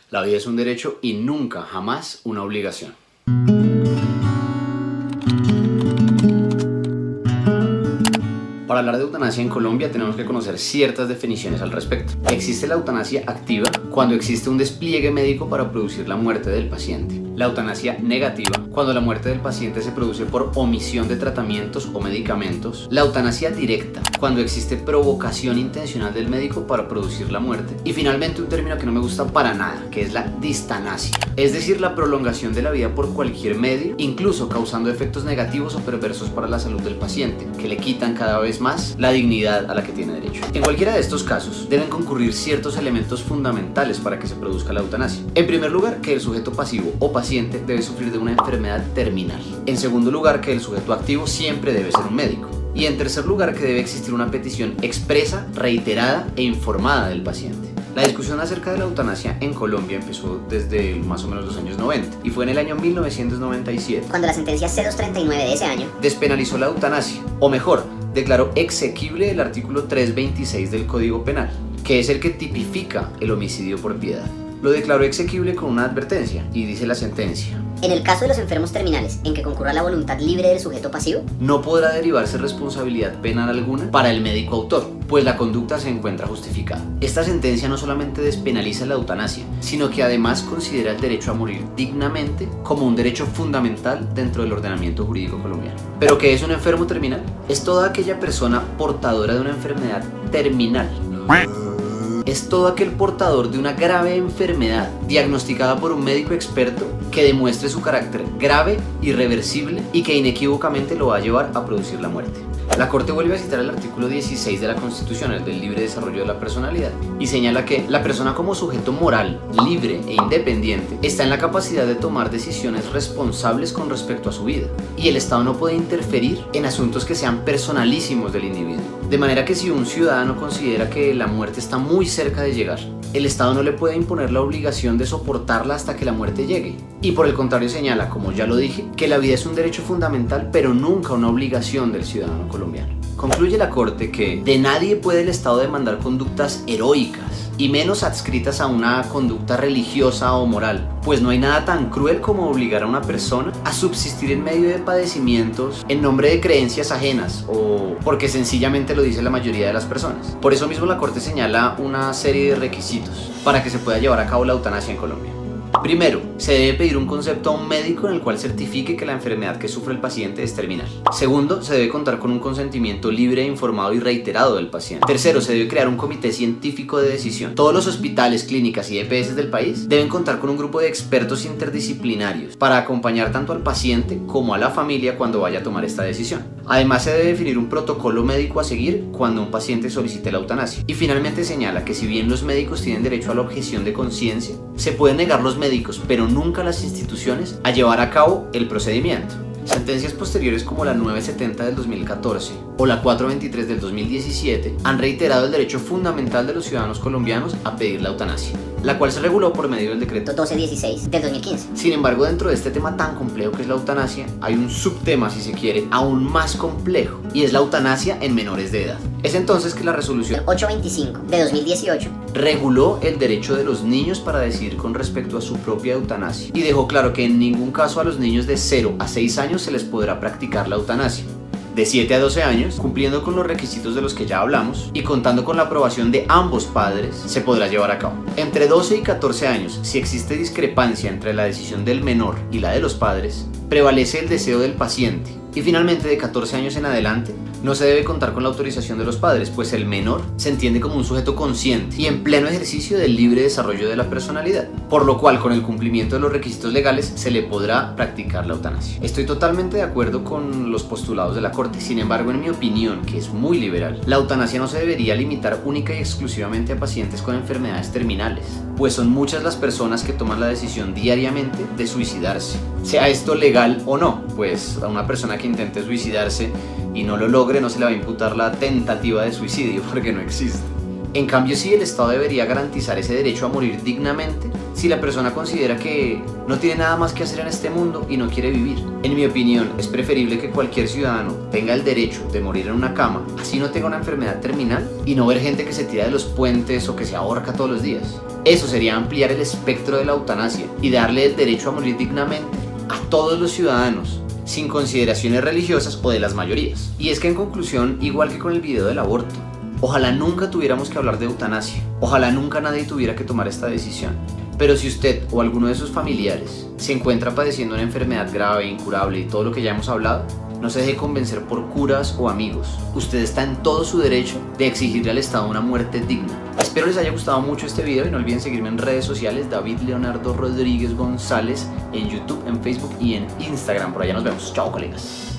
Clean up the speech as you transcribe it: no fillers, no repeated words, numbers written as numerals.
La vida es un derecho y nunca, jamás una obligación. Para hablar de eutanasia en Colombia tenemos que conocer ciertas definiciones al respecto. Existe la eutanasia activa cuando existe un despliegue médico para producir la muerte del paciente. La eutanasia negativa cuando la muerte del paciente se produce por omisión de tratamientos o medicamentos. La eutanasia directa cuando existe provocación intencional del médico para producir la muerte. Y finalmente un término que no me gusta para nada, que es la distanasia, es decir, la prolongación de la vida por cualquier medio, incluso causando efectos negativos o perversos para la salud del paciente, que le quitan cada vez más la dignidad a la que tiene derecho. En cualquiera de estos casos deben concurrir ciertos elementos fundamentales para que se produzca la eutanasia. En primer lugar, que el sujeto pasivo o paciente debe sufrir de una enfermedad terminal. En segundo lugar, que el sujeto activo siempre debe ser un médico. Y en tercer lugar, que debe existir una petición expresa, reiterada e informada del paciente. La discusión acerca de la eutanasia en Colombia empezó desde más o menos los años 90 y fue en el año 1997 cuando la sentencia C239 de ese año despenalizó la eutanasia, o mejor, declaró exequible el artículo 326 del Código Penal, que es el que tipifica el homicidio por piedad. Lo declaró exequible con una advertencia y dice la sentencia: en el caso de los enfermos terminales en que concurra la voluntad libre del sujeto pasivo, no podrá derivarse responsabilidad penal alguna para el médico autor, pues la conducta se encuentra justificada. Esta sentencia no solamente despenaliza la eutanasia, sino que además considera el derecho a morir dignamente como un derecho fundamental dentro del ordenamiento jurídico colombiano. ¿Pero qué es un enfermo terminal? Es toda aquella persona portadora de una enfermedad terminal. Es todo aquel portador de una grave enfermedad diagnosticada por un médico experto que demuestre su carácter grave, irreversible y que inequívocamente lo va a llevar a producir la muerte. La Corte vuelve a citar el artículo 16 de la Constitución, el del libre desarrollo de la personalidad, y señala que la persona como sujeto moral, libre e independiente está en la capacidad de tomar decisiones responsables con respecto a su vida, y el Estado no puede interferir en asuntos que sean personalísimos del individuo. De manera que si un ciudadano considera que la muerte está muy cerca de llegar, el Estado no le puede imponer la obligación de soportarla hasta que la muerte llegue. Y por el contrario señala, como ya lo dije, que la vida es un derecho fundamental, pero nunca una obligación del ciudadano colombiano. Concluye la Corte que de nadie puede el Estado demandar conductas heroicas, y menos adscritas a una conducta religiosa o moral, pues no hay nada tan cruel como obligar a una persona a subsistir en medio de padecimientos en nombre de creencias ajenas o porque sencillamente lo dice la mayoría de las personas. Por eso mismo la Corte señala una serie de requisitos para que se pueda llevar a cabo la eutanasia en Colombia. Primero, se debe pedir un concepto a un médico en el cual certifique que la enfermedad que sufre el paciente es terminal. Segundo, se debe contar con un consentimiento libre, informado y reiterado del paciente. Tercero, se debe crear un comité científico de decisión. Todos los hospitales, clínicas y EPS del país deben contar con un grupo de expertos interdisciplinarios para acompañar tanto al paciente como a la familia cuando vaya a tomar esta decisión. Además, se debe definir un protocolo médico a seguir cuando un paciente solicite la eutanasia. Y finalmente señala que si bien los médicos tienen derecho a la objeción de conciencia, se pueden negar los médicos, pero nunca las instituciones, a llevar a cabo el procedimiento. Sentencias posteriores como la 970 del 2014 o la 423 del 2017 han reiterado el derecho fundamental de los ciudadanos colombianos a pedir la eutanasia, la cual se reguló por medio del decreto 1216 del 2015. Sin embargo, dentro de este tema tan complejo que es la eutanasia, hay un subtema, si se quiere, aún más complejo, y es la eutanasia en menores de edad. Es entonces que la resolución 825 de 2018 reguló el derecho de los niños para decidir con respecto a su propia eutanasia y dejó claro que en ningún caso a los niños de 0 a 6 años se les podrá practicar la eutanasia. De 7 a 12 años, cumpliendo con los requisitos de los que ya hablamos y contando con la aprobación de ambos padres, se podrá llevar a cabo. Entre 12 y 14 años, si existe discrepancia entre la decisión del menor y la de los padres, prevalece el deseo del paciente. Y finalmente, de 14 años en adelante, no se debe contar con la autorización de los padres, pues el menor se entiende como un sujeto consciente y en pleno ejercicio del libre desarrollo de la personalidad, por lo cual con el cumplimiento de los requisitos legales se le podrá practicar la eutanasia. Estoy totalmente de acuerdo con los postulados de la Corte, sin embargo, en mi opinión, que es muy liberal, la eutanasia no se debería limitar única y exclusivamente a pacientes con enfermedades terminales, pues son muchas las personas que toman la decisión diariamente de suicidarse, sea esto legal o no, pues a una persona que intente suicidarse y no lo logre, no se le va a imputar la tentativa de suicidio porque no existe. En cambio, sí, el Estado debería garantizar ese derecho a morir dignamente si la persona considera que no tiene nada más que hacer en este mundo y no quiere vivir. En mi opinión, es preferible que cualquier ciudadano tenga el derecho de morir en una cama, así no tenga una enfermedad terminal, y no ver gente que se tira de los puentes o que se ahorca todos los días. Eso sería ampliar el espectro de la eutanasia y darle el derecho a morir dignamente a todos los ciudadanos, sin consideraciones religiosas o de las mayorías. Y es que en conclusión, igual que con el video del aborto, ojalá nunca tuviéramos que hablar de eutanasia, ojalá nunca nadie tuviera que tomar esta decisión. Pero si usted o alguno de sus familiares se encuentra padeciendo una enfermedad grave, incurable y todo lo que ya hemos hablado, no se deje convencer por curas o amigos. Usted está en todo su derecho de exigirle al Estado una muerte digna. Espero les haya gustado mucho este video y no olviden seguirme en redes sociales, David Leonardo Rodríguez González, en YouTube, en Facebook y en Instagram. Por allá nos vemos. Chao, colegas.